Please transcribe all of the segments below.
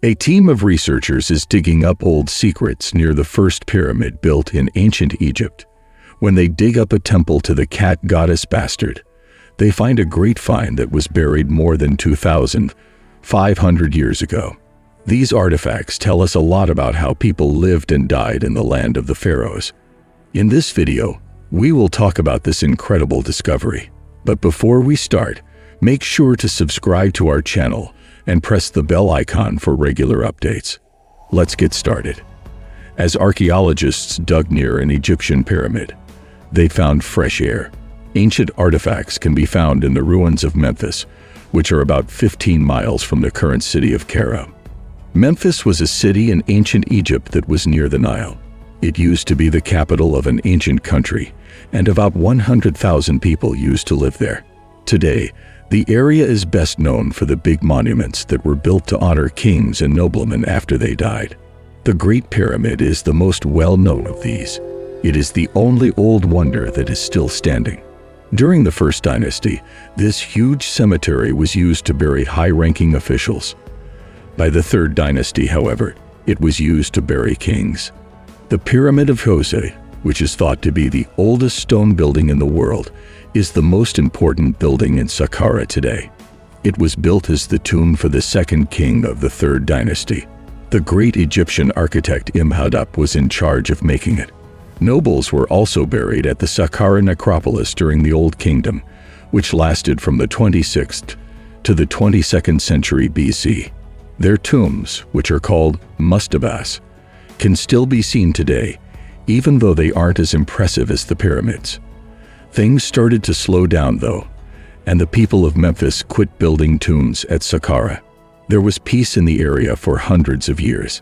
A team of researchers is digging up old secrets near the first pyramid built in ancient Egypt. When they dig up a temple to the cat goddess Bastet, they find a great find that was buried more than 2,500 years ago. These artifacts tell us a lot about how people lived and died in the land of the pharaohs. In this video, we will talk about this incredible discovery. But before we start, make sure to subscribe to our channel and press the bell icon for regular updates. Let's get started. As archaeologists dug near an Egyptian pyramid, they found fresh air. Ancient artifacts can be found in the ruins of Memphis, which are about 15 miles from the current city of Cairo. Memphis was a city in ancient Egypt that was near the Nile. It used to be the capital of an ancient country, and about 100,000 people used to live there. Today, the area is best known for the big monuments that were built to honor kings and noblemen after they died. The Great Pyramid is the most well-known of these. It is the only old wonder that is still standing. During the First Dynasty, this huge cemetery was used to bury high-ranking officials. By the Third Dynasty, however, it was used to bury kings. The Pyramid of Djoser, which is thought to be the oldest stone building in the world, is the most important building in Sakara today. It was built as the tomb for the second king of the Third Dynasty. The great Egyptian architect Imhotep was in charge of making it. Nobles were also buried at the Sakara necropolis during the Old Kingdom, which lasted from the 26th to the 22nd century BC. Their tombs, which are called mastabas, can still be seen today, even though they aren't as impressive as the pyramids. Things started to slow down, though, and the people of Memphis quit building tombs at Sakara. There was peace in the area for hundreds of years.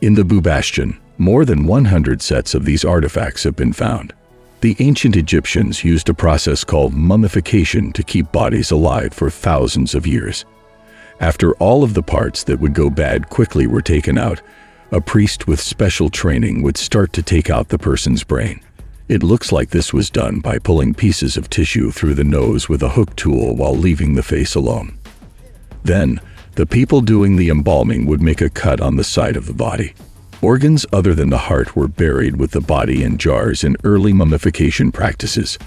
In the Bastet, more than 100 sets of these artifacts have been found. The ancient Egyptians used a process called mummification to keep bodies alive for thousands of years. After all of the parts that would go bad quickly were taken out, a priest with special training would start to take out the person's brain. It looks like this was done by pulling pieces of tissue through the nose with a hook tool while leaving the face alone. Then, the people doing the embalming would make a cut on the side of the body. Organs other than the heart were buried with the body in jars in early mummification practices.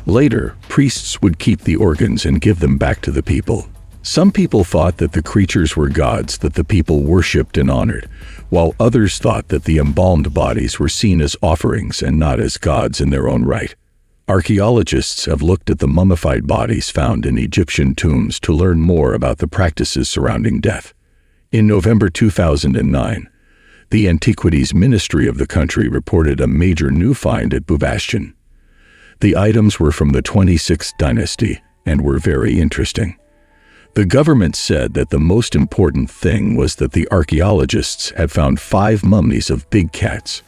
Later, priests would keep the organs and give them back to the people. Some people thought that the creatures were gods that the people worshipped and honored, while others thought that the embalmed bodies were seen as offerings and not as gods in their own right. Archaeologists have looked at the mummified bodies found in Egyptian tombs to learn more about the practices surrounding death. In November 2009, the Antiquities Ministry of the country reported a major new find at Bastet. The items were from the 26th dynasty and were very interesting. The government said that the most important thing was that the archaeologists had found 5 mummies of big cats.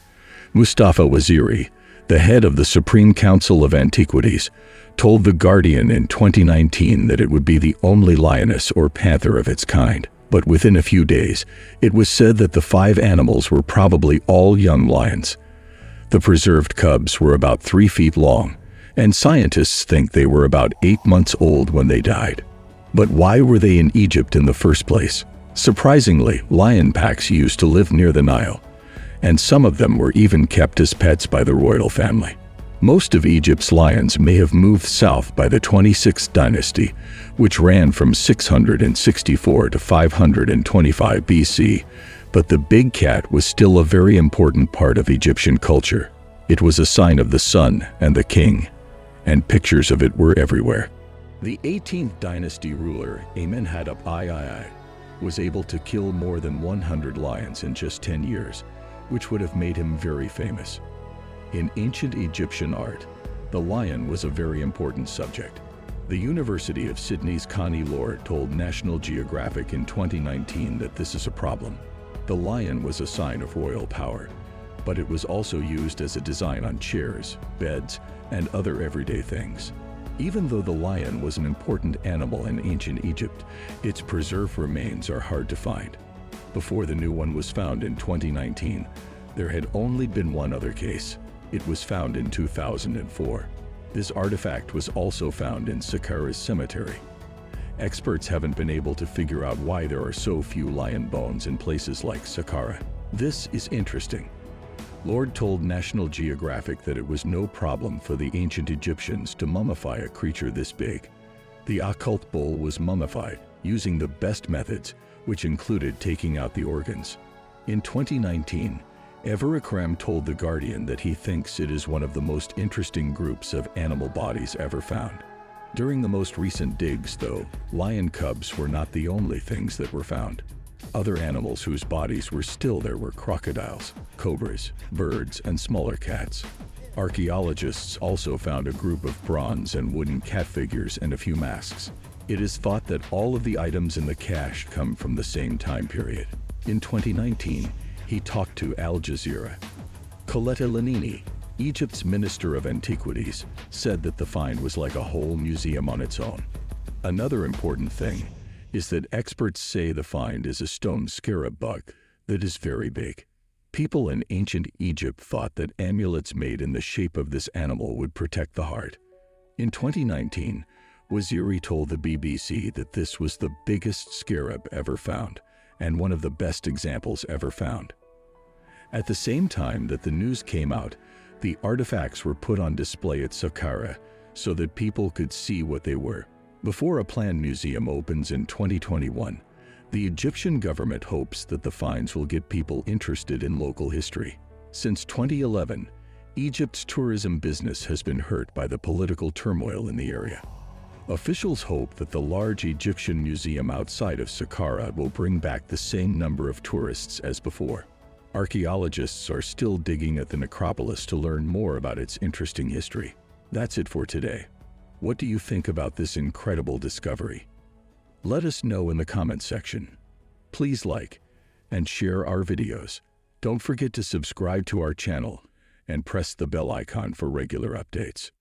Mustafa Waziri, the head of the Supreme Council of Antiquities, told The Guardian in 2019 that it would be the only lioness or panther of its kind. But within a few days, it was said that the 5 animals were probably all young lions. The preserved cubs were about 3 feet long, and scientists think they were about 8 months old when they died. But why were they in Egypt in the first place? Surprisingly, lion packs used to live near the Nile, and some of them were even kept as pets by the royal family. Most of Egypt's lions may have moved south by the 26th dynasty, which ran from 664 to 525 BC, but the big cat was still a very important part of Egyptian culture. It was a sign of the sun and the king, and pictures of it were everywhere. The 18th dynasty ruler Amenhotep II was able to kill more than 100 lions in just 10 years, which would have made him very famous. In ancient Egyptian art, the lion was a very important subject. The University of Sydney's Connie Lord told National Geographic in 2019 that this is a problem. The lion was a sign of royal power, but it was also used as a design on chairs, beds, and other everyday things. Even though the lion was an important animal in ancient Egypt, its preserved remains are hard to find. Before the new one was found in 2019, there had only been one other case. It was found in 2004. This artifact was also found in Sakara's cemetery. Experts haven't been able to figure out why there are so few lion bones in places like Sakara. This is interesting. Lord told National Geographic that it was no problem for the ancient Egyptians to mummify a creature this big. The occult bull was mummified using the best methods, which included taking out the organs. In 2019, Everikram told The Guardian that he thinks it is one of the most interesting groups of animal bodies ever found. During the most recent digs, though, lion cubs were not the only things that were found. Other animals whose bodies were still there were crocodiles, cobras, birds, and smaller cats. Archaeologists also found a group of bronze and wooden cat figures and a few masks. It is thought that all of the items in the cache come from the same time period. In 2019, he talked to Al Jazeera. Coletta Lanini, Egypt's Minister of Antiquities, said that the find was like a whole museum on its own. Another important thing is that experts say the find is a stone scarab bug that is very big. People in ancient Egypt thought that amulets made in the shape of this animal would protect the heart. In 2019, Waziri told the BBC that this was the biggest scarab ever found and one of the best examples ever found. At the same time that the news came out, the artifacts were put on display at Sakara so that people could see what they were. Before a planned museum opens in 2021, the Egyptian government hopes that the finds will get people interested in local history. Since 2011, Egypt's tourism business has been hurt by the political turmoil in the area. Officials hope that the large Egyptian museum outside of Sakara will bring back the same number of tourists as before. Archaeologists are still digging at the necropolis to learn more about its interesting history. That's it for today. What do you think about this incredible discovery? Let us know in the comments section. Please like and share our videos. Don't forget to subscribe to our channel and press the bell icon for regular updates.